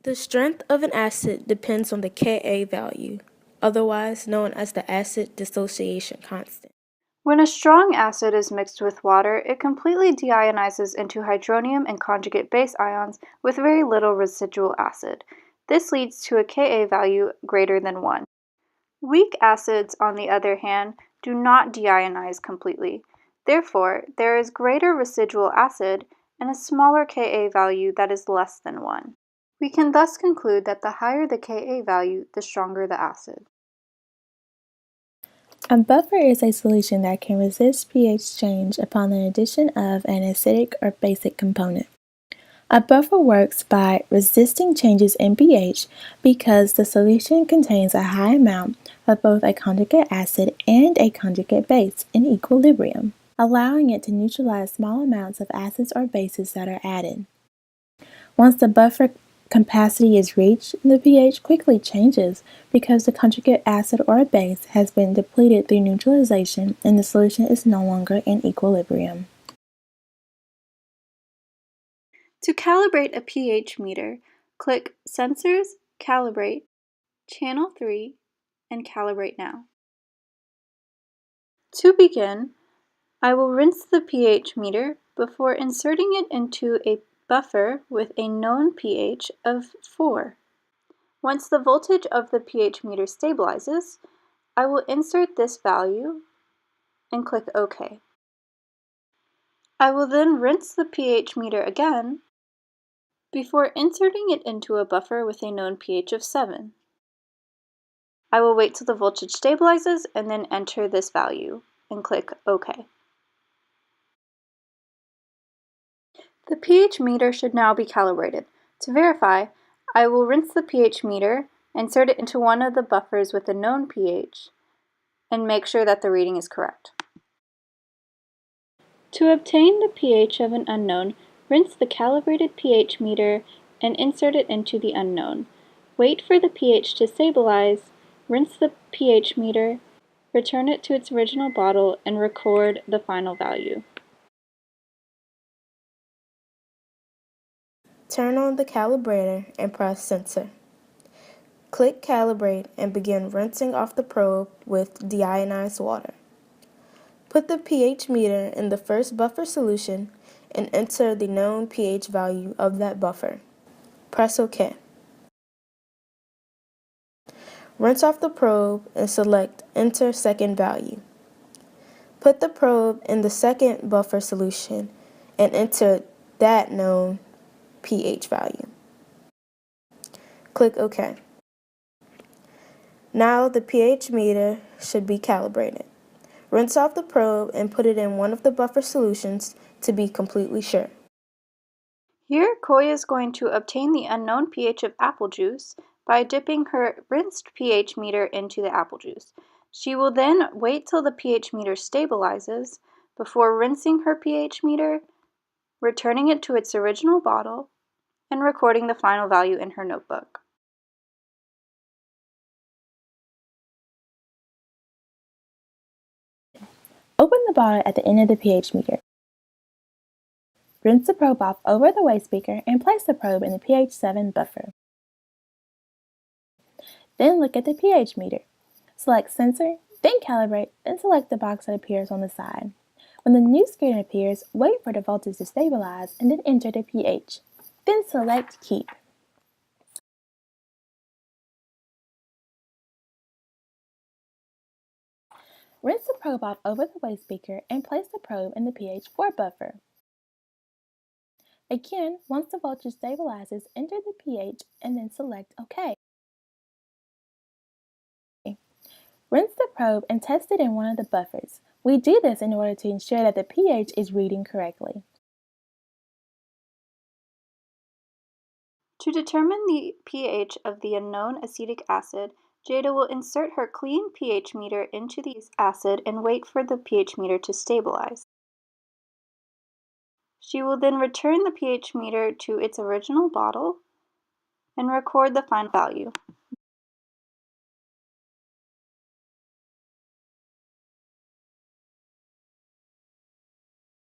The strength of an acid depends on the Ka value, otherwise known as the acid dissociation constant. When a strong acid is mixed with water, it completely deionizes into hydronium and conjugate base ions with very little residual acid. This leads to a Ka value greater than 1. Weak acids, on the other hand, do not deionize completely. Therefore, there is greater residual acid and a smaller Ka value that is less than 1. We can thus conclude that the higher the Ka value, the stronger the acid. A buffer is a solution that can resist pH change upon the addition of an acidic or basic component. A buffer works by resisting changes in pH because the solution contains a high amount of both a conjugate acid and a conjugate base in equilibrium, allowing it to neutralize small amounts of acids or bases that are added. Once the buffer capacity is reached, the pH quickly changes because the conjugate acid or base has been depleted through neutralization and the solution is no longer in equilibrium. To calibrate a pH meter, click Sensors, Calibrate, Channel 3, and Calibrate Now. To begin, I will rinse the pH meter before inserting it into a buffer with a known pH of 4. Once the voltage of the pH meter stabilizes, I will insert this value and click OK. I will then rinse the pH meter again before inserting it into a buffer with a known pH of 7. I will wait till the voltage stabilizes and then enter this value and click OK. The pH meter should now be calibrated. To verify, I will rinse the pH meter, insert it into one of the buffers with a known pH, and make sure that the reading is correct. To obtain the pH of an unknown, rinse the calibrated pH meter and insert it into the unknown. Wait for the pH to stabilize, rinse the pH meter, return it to its original bottle, and record the final value. Turn on the calibrator and press Sensor. Click Calibrate and begin rinsing off the probe with deionized water. Put the pH meter in the first buffer solution and enter the known pH value of that buffer. Press OK. Rinse off the probe and select Enter Second Value. Put the probe in the second buffer solution and enter that known pH value. Click OK. Now the pH meter should be calibrated. Rinse off the probe and put it in one of the buffer solutions to be completely sure. Here, Koi is going to obtain the unknown pH of apple juice by dipping her rinsed pH meter into the apple juice. She will then wait till the pH meter stabilizes before rinsing her pH meter, returning it to its original bottle, and recording the final value in her notebook. Open the bottle at the end of the pH meter. Rinse the probe off over the waste beaker and place the probe in the pH 7 buffer. Then look at the pH meter. Select Sensor, then Calibrate, then select the box that appears on the side. When the new screen appears, wait for the voltage to stabilize and then enter the pH. Then select Keep. Rinse the probe off over the waste beaker and place the probe in the pH 4 buffer. Again, once the voltage stabilizes, enter the pH and then select OK. Rinse the probe and test it in one of the buffers. We do this in order to ensure that the pH is reading correctly. To determine the pH of the unknown acetic acid, Jada will insert her clean pH meter into the acid and wait for the pH meter to stabilize. She will then return the pH meter to its original bottle and record the final value.